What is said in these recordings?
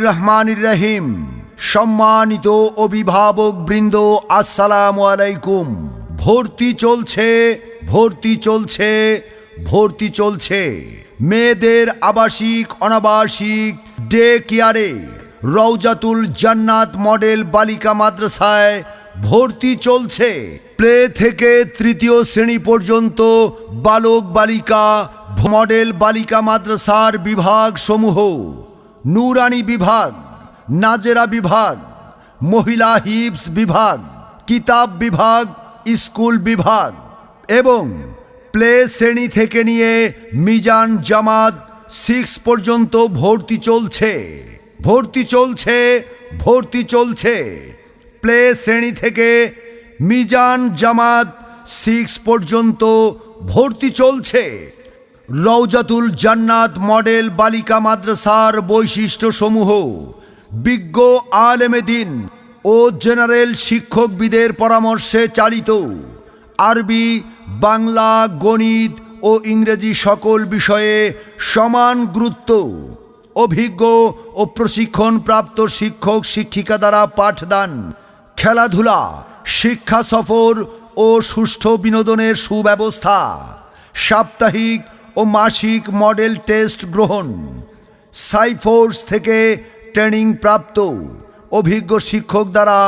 রহমানির রহিম। সম্মানিত অভিভাবক বৃন্দ, আসসালামু আলাইকুম। ভর্তি চলছে, ভর্তি চলছে, ভর্তি চলছে। মেয়েদের আবাসিক অনাবাসিক ডে কেয়ারে রওজাতুল জান্নাত মডেল বালিকা মাদ্রাসায় ভর্তি চলছে। প্লে থেকে তৃতীয় শ্রেণী পর্যন্ত বালক বালিকা মডেল বালিকা মাদ্রাসার বিভাগ সমূহ: নুরানি বিভাগ, নাজেরা বিভাগ, মহিলা হিপস বিভাগ, কিতাব বিভাগ, স্কুল বিভাগ এবং প্লে শ্রেণী থেকে নিয়ে মিজান জামাত 6 পর্যন্ত ভর্তি চলছে, ভর্তি চলছে, ভর্তি চলছে। প্লে শ্রেণী থেকে মিজান জামাত 6 পর্যন্ত ভর্তি চলছে। রওজাতুল জান্নাত মডেল বালিকা মাদ্রাসার বৈশিষ্ট্যসমূহ: বিজ্ঞ আলেমে দ্বীন ও জেনারেল শিক্ষকবিদের পরামর্শে চালিত আরবি, বাংলা, গণিত ও ইংরেজি সকল বিষয়ে সমান গুরুত্ব, অভিজ্ঞ ও প্রশিক্ষণপ্রাপ্ত শিক্ষক শিক্ষিকা দ্বারা পাঠদান, খেলাধুলা, শিক্ষা সফর ও সুষ্ঠু বিনোদনের সুব্যবস্থা, সাপ্তাহিক ও মাসিক মডেল টেস্ট গ্রহণ, সাইফোর্স থেকে ট্রেনিং প্রাপ্ত অভিজ্ঞ শিক্ষক দ্বারা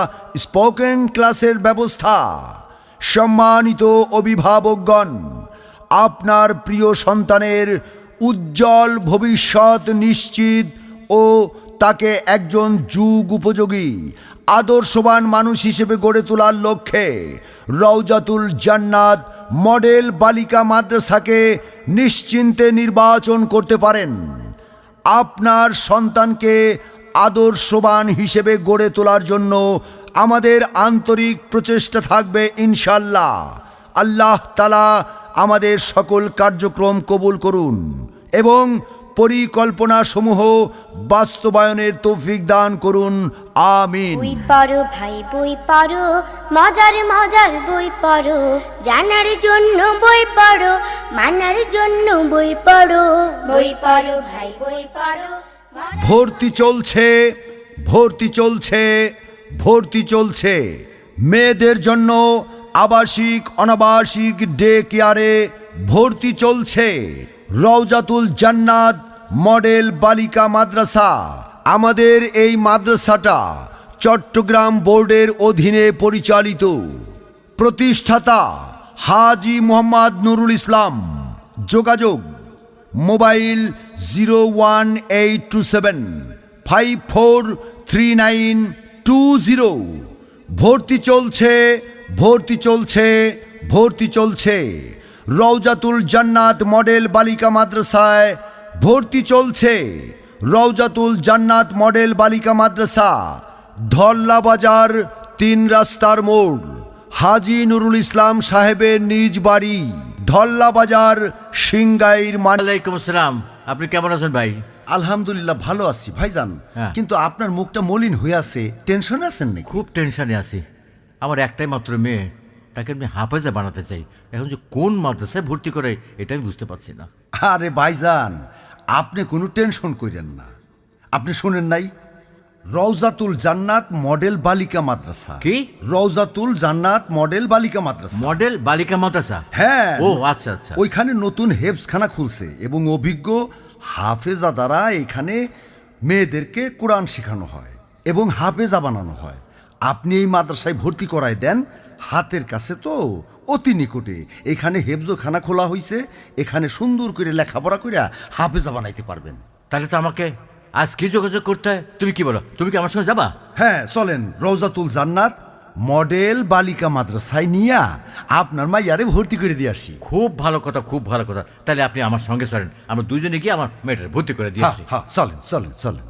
স্পোকেন ক্লাসের ব্যবস্থা। সম্মানিত অভিভাবকগণ, আপনার প্রিয় সন্তানের উজ্জ্বল ভবিষ্যৎ নিশ্চিত ও তাকে একজন যুগ উপযোগী আদর্শবান মানুষ হিসেবে গড়ে তোলার লক্ষ্যে রওজাতুল জান্নাত মডেল বালিকা মাদ্রাসাকে নিশ্চিন্তে নির্বাচন করতে পারেন। আপনার সন্তানকে আদর্শবান হিসেবে গড়ে তোলার জন্য আমাদের আন্তরিক প্রচেষ্টা থাকবে ইনশাআল্লাহ। আল্লাহ তাআলা আমাদের সকল কার্যক্রম কবুল করুন এবং পরিকল্পনা সমূহ বাস্তবায়নের তৌফিক দান করুন, আমিন। বই পড়ো ভাই, বই পড়ো, মজার মজার বই পড়ো, জানার জন্য বই পড়ো, মানার জন্য বই পড়ো। বই পড়ো ভাই, বই পড়ো। ভর্তি চলছে, ভর্তি চলছে, ভর্তি চলছে। মেয়েদের জন্য আবাসিক অনাবাসিক ডে কেয়ারে ভর্তি চলছে। রওজাতুল জান্নাত মডেল বালিকা মাদ্রাসা। আমাদের এই মাদ্রাসাটা চট্টগ্রাম বোর্ডের অধীনে পরিচালিত। প্রতিষ্ঠাতা হাজী মোহাম্মদ নুরুল ইসলাম। যোগাযোগ: মোবাইল 01827543920। ভর্তি চলছে, ভর্তি চলছে, ভর্তি চলছে। রওজাতুল জান্নাত মডেল বালিকা মাদ্রাসায় ভর্তি চলছে। রওজাতুল জান্নাত মডেল বালিকা মাদ্রাসা, ধল্লা বাজার 3 রাস্তার মোড়, হাজী নুরুল ইসলাম সাহেবের নিজ বাড়ি, ধল্লা বাজার, সিংগাইর। ওয়ালাইকুম আসসালাম। আপনি কেমন আছেন ভাই? আলহামদুলিল্লাহ, ভালো আছি ভাইজান। কিন্তু আপনার মুখটা মলিন হয়ে আছে, টেনশনে আছেন নাকি? খুব টেনশনে আছি। আমার একটাই মাত্র মেয়ে, তাকে আমি হাফেজা বানাতে চাই। এখন যে কোন মাদ্রাসায় ভর্তি করে এটা আমি বুঝতে পারছি না। আরে ভাইজান, আপনি কোনো টেনশন করেন না। আপনি শুনেন নাই রওজাতুল জান্নাত মডেল বালিকা মাদ্রাসা? কি? রওজাতুল জান্নাত মডেল বালিকা মাদ্রাসা। মডেল বালিকা মাদ্রাসা? হ্যাঁ। ও আচ্ছা আচ্ছা। ওইখানে নতুন হেফজখানা খুলছে এবং অভিজ্ঞ হাফেজা দ্বারা এখানে মেয়েদেরকে কোরআন শেখানো হয় এবং হাফেজা বানানো হয়। আপনি এই মাদ্রাসায় ভর্তি করায় দেন, হাতের কাছে তো অতি নিকটে। এখানে হেফজখানা খোলা হয়েছে, এখানে সুন্দর করে লেখাপড়া করে হাফেজা বানাইতে পারবেন। তাহলে তো আমাকে আজকে যোগাযোগ করতে হয়। তুমি কি বলো, তুমি কি আমার সঙ্গে যাবা? হ্যাঁ চলেন, রওজাতুল জান্নাত মডেল বালিকা মাদ্রাসায় নিয়ে আপনার মাইয়ারে ভর্তি করে দিয়ে আসি। খুব ভালো কথা, খুব ভালো কথা। তাহলে আপনি আমার সঙ্গে চলেন, আমরা দুজনে গিয়ে আমার মেয়েটার ভর্তি করে দিয়ে আসি। হ্যাঁ চলেন চলেন চলেন।